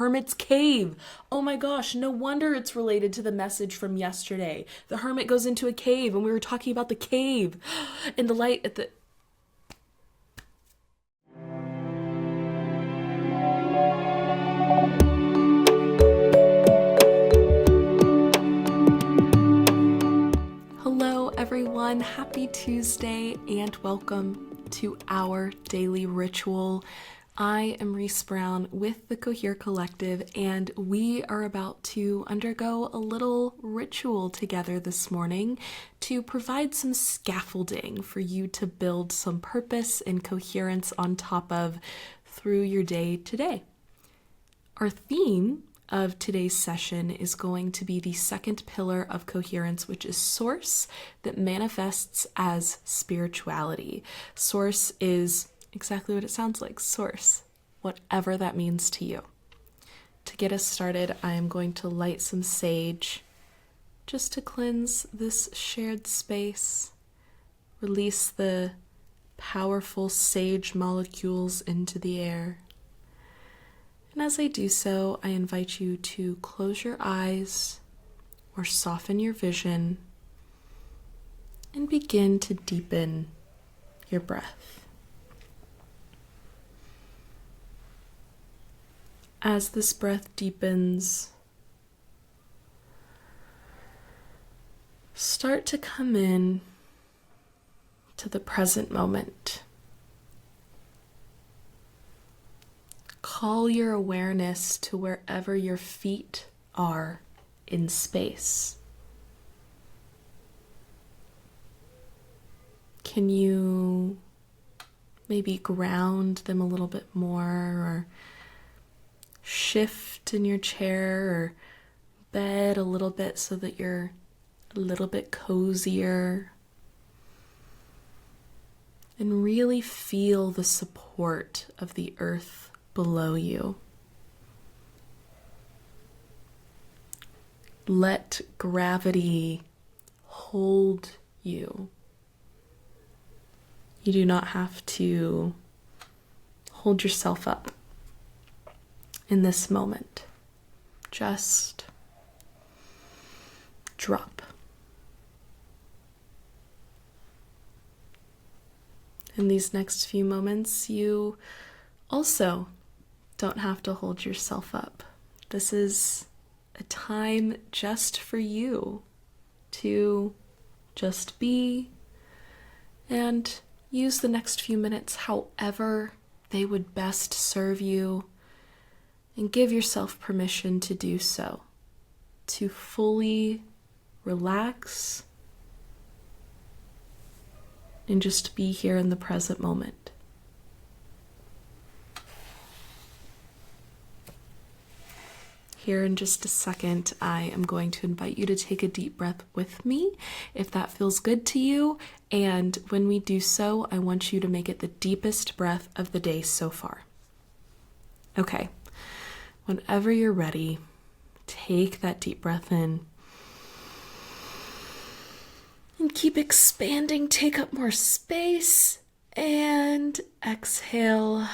Hermit's cave. Oh my gosh, no wonder it's related to the message from yesterday. The hermit goes into a cave, and we were talking about the cave and the light at the... Hello everyone, happy Tuesday and welcome to our daily ritual. I am Reese Brown with the Cohere Collective, and we are about to undergo a little ritual together this morning to provide some scaffolding for you to build some purpose and coherence on top of through your day today. Our theme of today's session is going to be the second pillar of coherence, which is source that manifests as spirituality. Source is exactly what it sounds like, source, whatever that means to you. To get us started, I am going to light some sage just to cleanse this shared space, release the powerful sage molecules into the air. And as I do so, I invite you to close your eyes or soften your vision and begin to deepen your breath. As this breath deepens, start to come in to the present moment. Call your awareness to wherever your feet are in space. Can you maybe ground them a little bit more, or shift in your chair or bed a little bit so that you're a little bit cozier? And really feel the support of the earth below you. Let gravity hold you. You do not have to hold yourself up in this moment. Just drop. In these next few moments, you also don't have to hold yourself up. This is a time just for you to just be and use the next few minutes however they would best serve you, and give yourself permission to do so, to fully relax and just be here in the present moment. Here in just a second, I am going to invite you to take a deep breath with me, if that feels good to you. And when we do so, I want you to make it the deepest breath of the day so far. Okay, whenever you're ready, take that deep breath in. And keep expanding, take up more space, and exhale.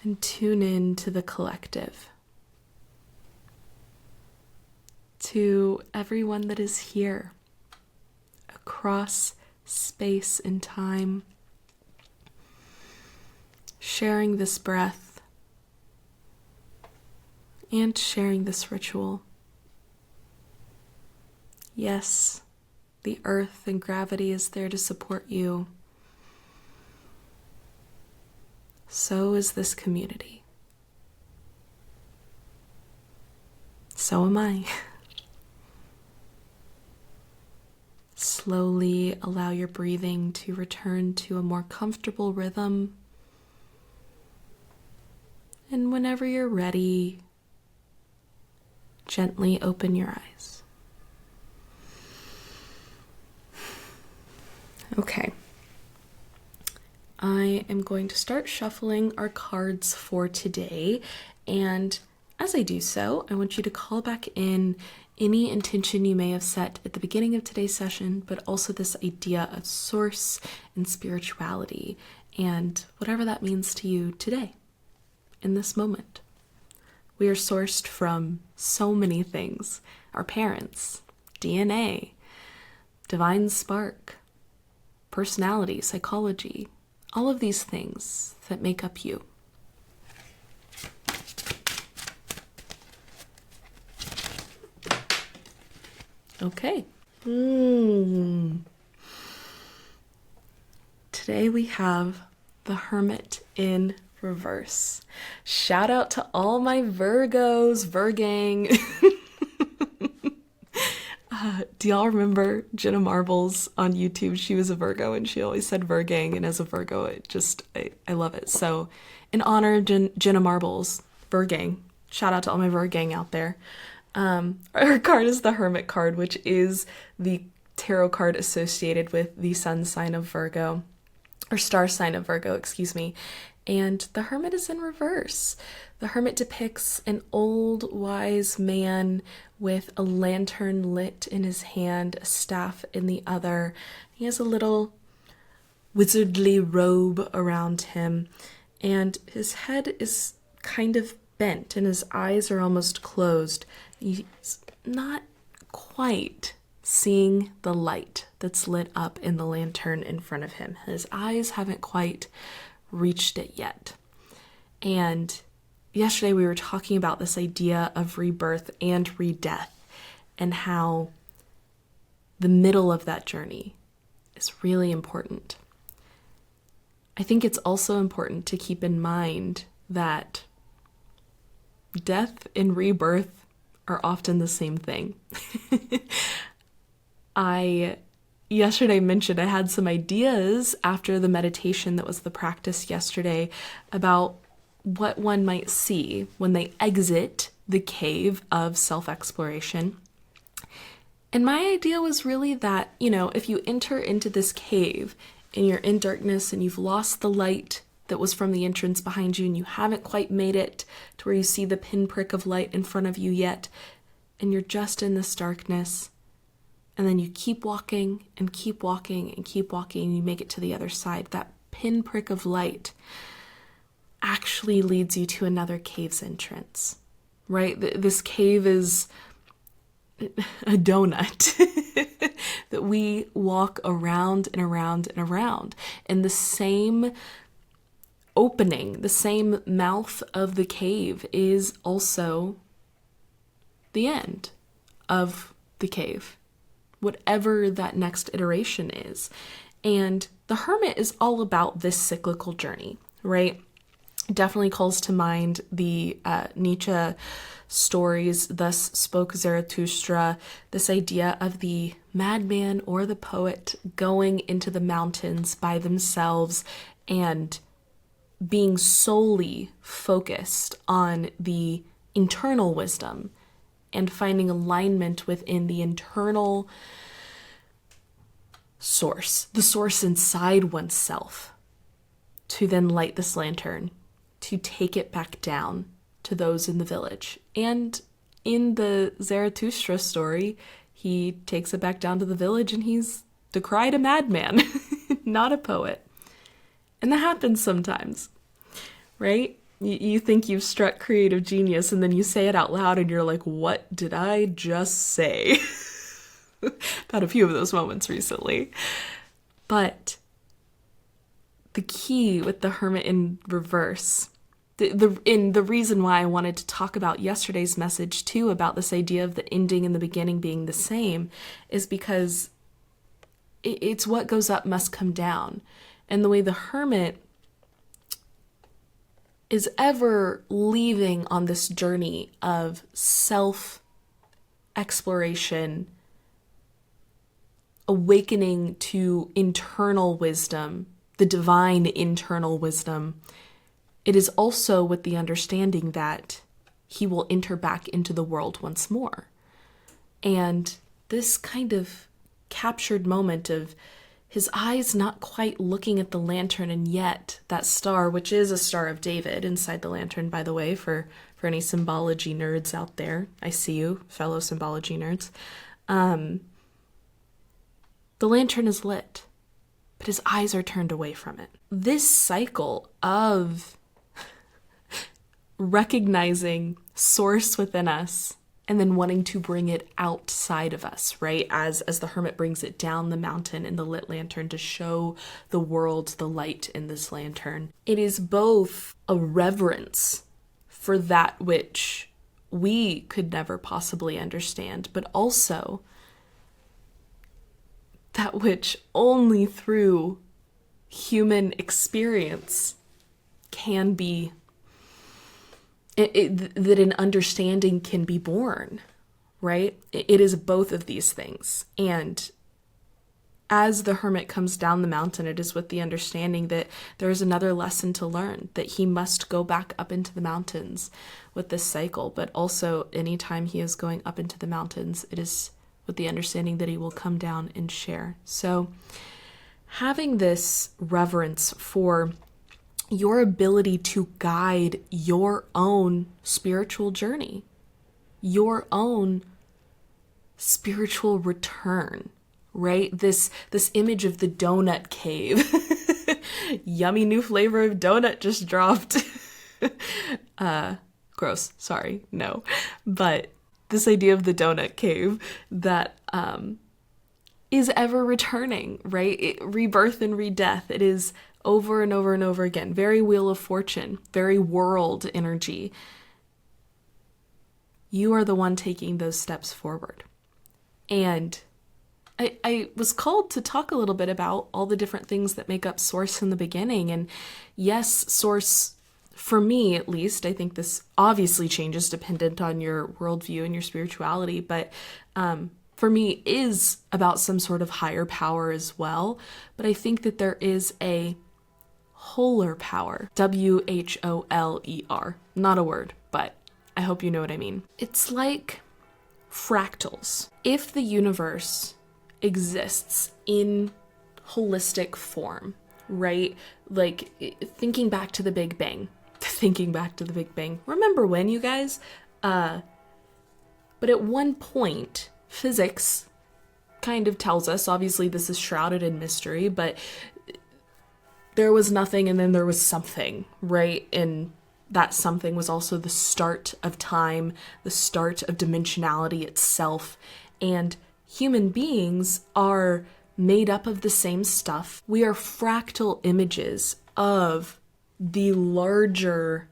And tune in to the collective, to everyone that is here across space and time, sharing this breath and sharing this ritual. Yes, the earth and gravity is there to support you. So is this community. So am I. Slowly allow your breathing to return to a more comfortable rhythm. And whenever you're ready, gently open your eyes. Okay. I am going to start shuffling our cards for today, and as I do so, I want you to call back in any intention you may have set at the beginning of today's session, but also this idea of source and spirituality and whatever that means to you today, in this moment. We are sourced from so many things: our parents, DNA, divine spark, personality, psychology, all of these things that make up you. Okay. Today we have the Hermit in reverse. Shout out to all my Virgos, Virgang. Do y'all remember Jenna Marbles on YouTube? She was a Virgo and she always said Virgang, and as a Virgo, I love it. So in honor of Jenna Marbles, Virgang, shout out to all my Virgang out there. Our card is the Hermit card, which is the tarot card associated with the sun sign of Virgo, or star sign of Virgo, excuse me. And the Hermit is in reverse. The Hermit depicts an old, wise man with a lantern lit in his hand, a staff in the other. He has a little wizardly robe around him, and his head is kind of bent, and his eyes are almost closed. He's not quite seeing the light that's lit up in the lantern in front of him. His eyes haven't quite reached it yet. And yesterday we were talking about this idea of rebirth and re-death, and how the middle of that journey is really important. I think it's also important to keep in mind that death and rebirth are often the same thing. I yesterday mentioned I had some ideas after the meditation that was the practice yesterday about what one might see when they exit the cave of self-exploration. And my idea was really that, if you enter into this cave and you're in darkness and you've lost the light that was from the entrance behind you, and you haven't quite made it to where you see the pinprick of light in front of you yet, and you're just in this darkness, and then you keep walking and keep walking and keep walking, and you make it to the other side. That pinprick of light actually leads you to another cave's entrance, right? This cave is a donut that we walk around and around and around, and the same opening, the same mouth of the cave is also the end of the cave, whatever that next iteration is. And the Hermit is all about this cyclical journey, right? Definitely calls to mind the Nietzschean stories, Thus Spoke Zarathustra, this idea of the madman or the poet going into the mountains by themselves and being solely focused on the internal wisdom and finding alignment within the internal source, the source inside oneself, to then light this lantern, to take it back down to those in the village. And in the Zarathustra story, he takes it back down to the village and he's decried a madman, not a poet. And that happens sometimes, right? You think you've struck creative genius and then you say it out loud and you're like, what did I just say? Had a few of those moments recently. But the key with the Hermit in reverse, the reason why I wanted to talk about yesterday's message too, about this idea of the ending and the beginning being the same, is because it's what goes up must come down. And the way the Hermit is ever leaving on this journey of self-exploration, awakening to internal wisdom, the divine internal wisdom, it is also with the understanding that he will enter back into the world once more. And this kind of captured moment of his eyes not quite looking at the lantern, and yet that star, which is a Star of David inside the lantern, by the way, for any symbology nerds out there. I see you, fellow symbology nerds. The lantern is lit, but his eyes are turned away from it. This cycle of recognizing source within us and then wanting to bring it outside of us, right? As the hermit brings it down the mountain in the lit lantern to show the world the light in this lantern. It is both a reverence for that which we could never possibly understand, but also that which only through human experience can be that an understanding can be born, right? It is both of these things. And as the hermit comes down the mountain, it is with the understanding that there is another lesson to learn, that he must go back up into the mountains with this cycle. But also, anytime he is going up into the mountains, it is with the understanding that he will come down and share. So having this reverence for your ability to guide your own spiritual journey, your own spiritual return, right? This image of the donut cave. Yummy new flavor of donut just dropped. Gross. Sorry. No. But this idea of the donut cave that is ever returning, right? Rebirth and redeath. It is over and over and over again. Very Wheel of Fortune, very world energy. You are the one taking those steps forward. And I was called to talk a little bit about all the different things that make up Source in the beginning. And yes, Source, for me at least, I think this obviously changes dependent on your worldview and your spirituality, but for me is about some sort of higher power as well. But I think that there is a wholer power, WHOLER, not a word, but I hope you know what I mean. It's like fractals. If the universe exists in holistic form, right? Like thinking back to the Big Bang. Remember when, you guys? But at one point, physics kind of tells us, obviously this is shrouded in mystery, but there was nothing and then there was something, right? And that something was also the start of time, the start of dimensionality itself. And human beings are made up of the same stuff. We are fractal images of the larger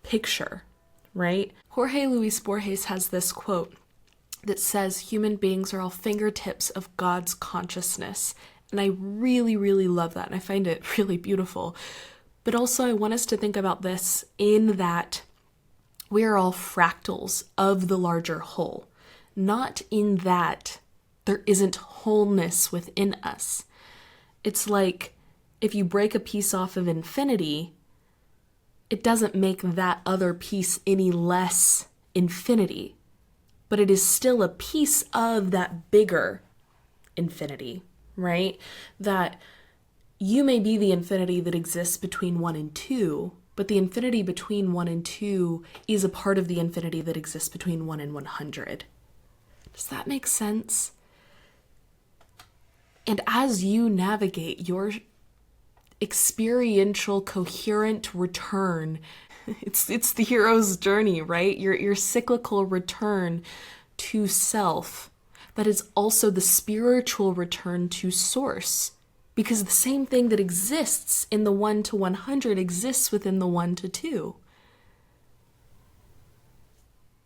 picture, right? Jorge Luis Borges has this quote that says, human beings are all fingertips of God's consciousness. And I really, really love that. And I find it really beautiful. But also I want us to think about this in that we are all fractals of the larger whole. Not in that there isn't wholeness within us. It's like if you break a piece off of infinity, it doesn't make that other piece any less infinity, but it is still a piece of that bigger infinity, right? That you may be the infinity that exists between 1 and 2, but the infinity between 1 and 2 is a part of the infinity that exists between 1 and 100. Does that make sense? And as you navigate your experiential coherent return, it's the hero's journey, right? Your cyclical return to self. That is also the spiritual return to source. Because the same thing that exists in the 1 to 100 exists within the 1 to 2.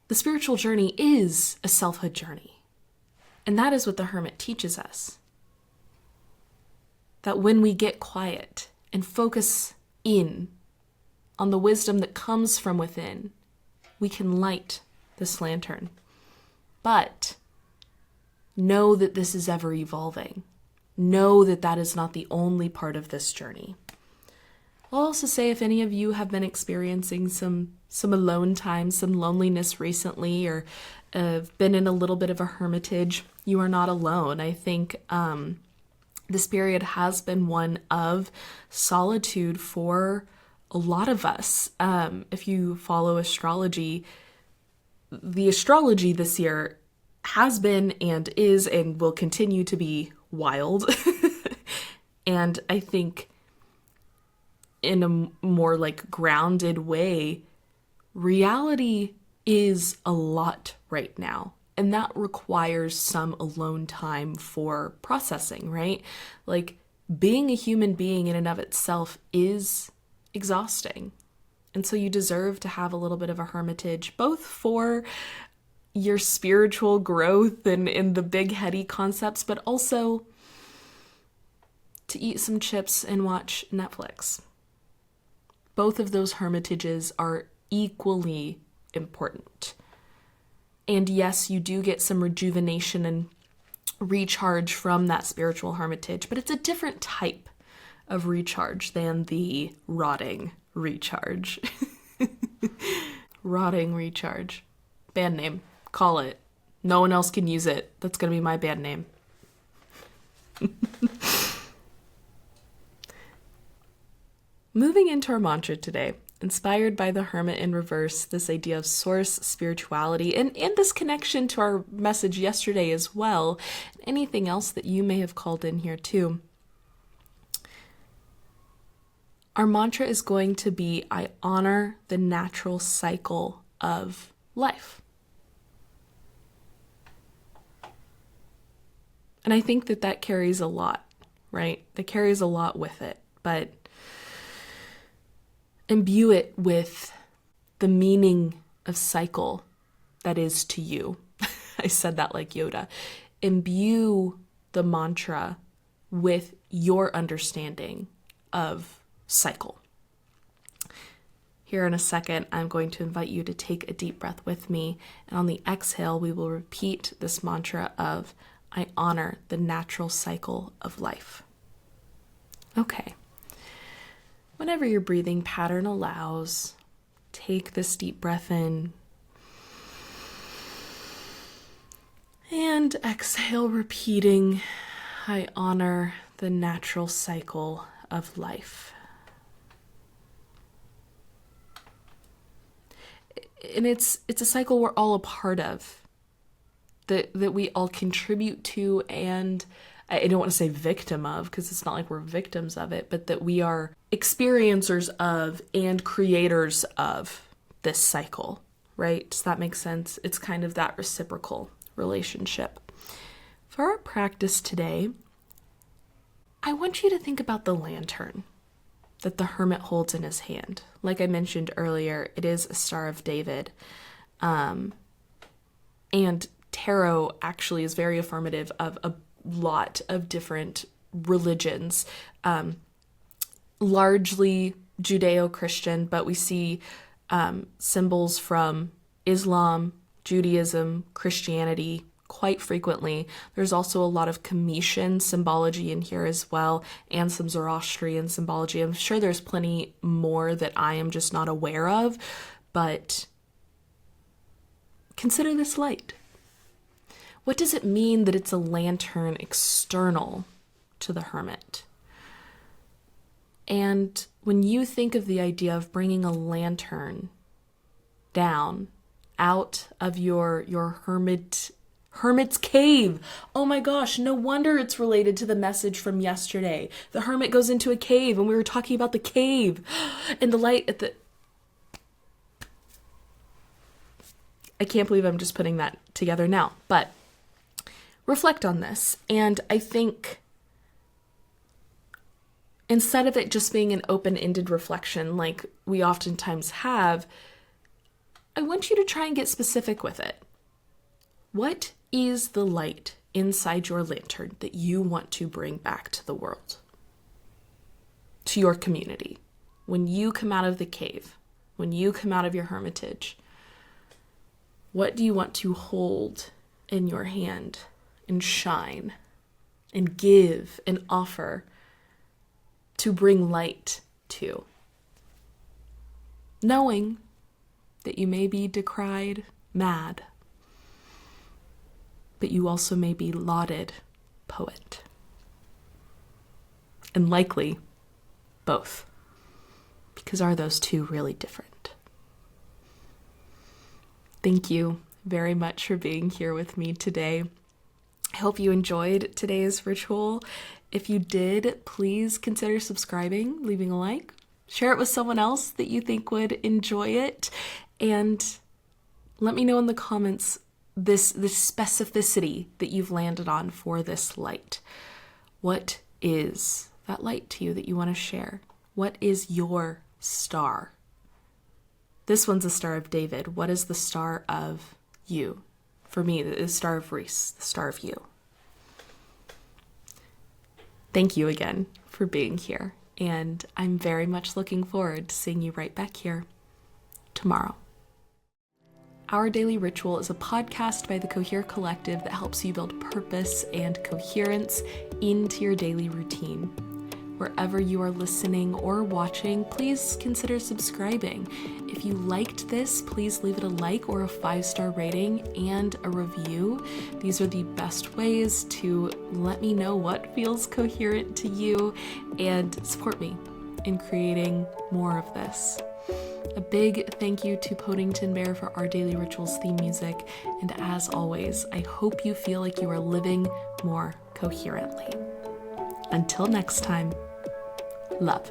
The spiritual journey is a selfhood journey. And that is what the hermit teaches us. That when we get quiet and focus in on the wisdom that comes from within, we can light this lantern. But know that this is ever evolving. Know that that is not the only part of this journey. I'll also say if any of you have been experiencing some alone time, some loneliness recently, or been in a little bit of a hermitage, you are not alone. I think this period has been one of solitude for a lot of us. If you follow astrology, the astrology this year has been and is and will continue to be wild. And I think in a more like grounded way, reality is a lot right now. And that requires some alone time for processing, right? Like being a human being in and of itself is exhausting. And so you deserve to have a little bit of a hermitage, both for your spiritual growth and in the big heady concepts, but also to eat some chips and watch Netflix. Both of those hermitages are equally important. And yes, you do get some rejuvenation and recharge from that spiritual hermitage, but it's a different type of recharge than the rotting recharge. Rotting recharge. Band name. Call it. No one else can use it. That's going to be my band name. Moving into our mantra today, inspired by the Hermit in reverse, this idea of source spirituality, and this connection to our message yesterday as well, and anything else that you may have called in here too. Our mantra is going to be, I honor the natural cycle of life. And I think that carries a lot, right? That carries a lot with it, but imbue it with the meaning of cycle that is to you. I said that like Yoda. Imbue the mantra with your understanding of cycle. Here in a second, I'm going to invite you to take a deep breath with me. And on the exhale, we will repeat this mantra of, I honor the natural cycle of life. Okay. Whenever your breathing pattern allows, take this deep breath in and exhale, repeating, I honor the natural cycle of life. And it's a cycle we're all a part of, that we all contribute to, and I don't want to say victim of, because it's not like we're victims of it, but that we are experiencers of and creators of this cycle, right? Does that make sense? It's kind of that reciprocal relationship. For our practice today, I want you to think about the lantern that the hermit holds in his hand. Like I mentioned earlier, it is a Star of David. And tarot actually is very affirmative of a lot of different religions, largely Judeo-Christian, but we see symbols from Islam, Judaism, Christianity quite frequently. There's also a lot of Cometian symbology in here as well, and some Zoroastrian symbology. I'm sure there's plenty more that I am just not aware of, but consider this light. What does it mean that it's a lantern external to the hermit? And when you think of the idea of bringing a lantern down out of your hermit's cave. Oh my gosh, no wonder it's related to the message from yesterday. The hermit goes into a cave and we were talking about the cave and the light at the... I can't believe I'm just putting that together now, but reflect on this. And I think instead of it just being an open-ended reflection like we oftentimes have, I want you to try and get specific with it. What is the light inside your lantern that you want to bring back to the world, to your community? When you come out of the cave, when you come out of your hermitage, what do you want to hold in your hand and shine and give and offer to bring light to? Knowing that you may be decried mad, but you also may be lauded poet. and likely both. Because are those two really different? Thank you very much for being here with me today. I hope you enjoyed today's ritual. If you did, please consider subscribing, leaving a like, share it with someone else that you think would enjoy it, and let me know in the comments this specificity that you've landed on for this light. What is that light to you that you want to share? What is your star? This one's the Star of David. What is the star of you? For me, the Star of Reese, the star of you. Thank you again for being here, and I'm very much looking forward to seeing you right back here tomorrow. Our Daily Ritual is a podcast by the Cohere Collective that helps you build purpose and coherence into your daily routine. Wherever you are listening or watching, please consider subscribing. If you liked this, please leave it a like or a 5-star rating and a review. These are the best ways to let me know what feels coherent to you and support me in creating more of this. A big thank you to Podington Bear for our Daily Rituals theme music, and as always, I hope you feel like you are living more coherently. Until next time, love.